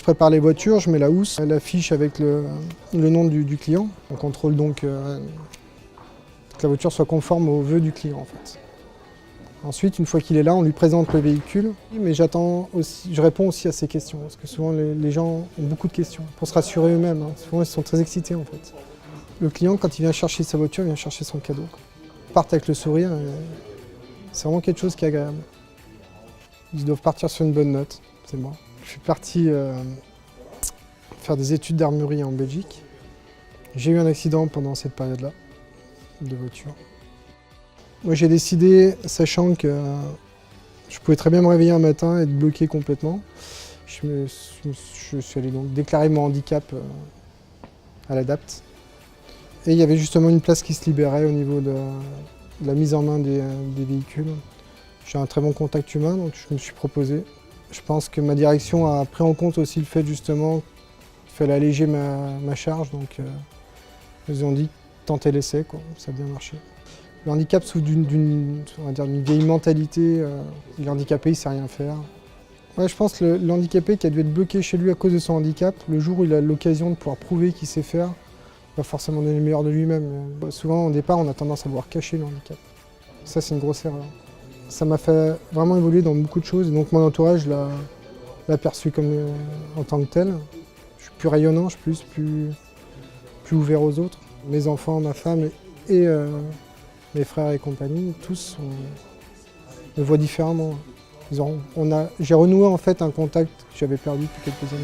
prépare les voitures, je mets la housse, l'affiche avec le nom du client. On contrôle donc que la voiture soit conforme aux vœux du client en fait. Ensuite, une fois qu'il est là, on lui présente le véhicule. Mais je réponds aussi à ses questions, parce que souvent les gens ont beaucoup de questions, pour se rassurer eux-mêmes. Souvent, ils sont très excités en fait. Le client, quand il vient chercher sa voiture, il vient chercher son cadeau. Ils partent avec le sourire, c'est vraiment quelque chose qui est agréable. Ils doivent partir sur une bonne note, c'est moi. Je suis parti faire des études d'armurerie en Belgique. J'ai eu un accident pendant cette période-là, de voiture. Moi j'ai décidé, sachant que je pouvais très bien me réveiller un matin et être bloqué complètement, je suis allé donc déclarer mon handicap à l'ADAPT. Et il y avait justement une place qui se libérait au niveau de la mise en main des véhicules. J'ai un très bon contact humain, donc je me suis proposé. Je pense que ma direction a pris en compte aussi le fait justement qu'il fallait alléger ma charge, donc ils ont dit tenter l'essai, ça a bien marché. Le handicap souffre d'une vieille mentalité, il est handicapé, il ne sait rien faire. Ouais, je pense que le handicapé qui a dû être bloqué chez lui à cause de son handicap, le jour où il a l'occasion de pouvoir prouver qu'il sait faire, il va forcément donner le meilleur de lui-même. Souvent au départ on a tendance à vouloir cacher le handicap. Ça c'est une grosse erreur. Ça m'a fait vraiment évoluer dans beaucoup de choses, et donc mon entourage l'a perçu en tant que tel. Je suis plus rayonnant, je suis plus ouvert aux autres. Mes enfants, ma femme et mes frères et compagnie, tous me voient différemment. J'ai renoué en fait un contact que j'avais perdu depuis quelques années.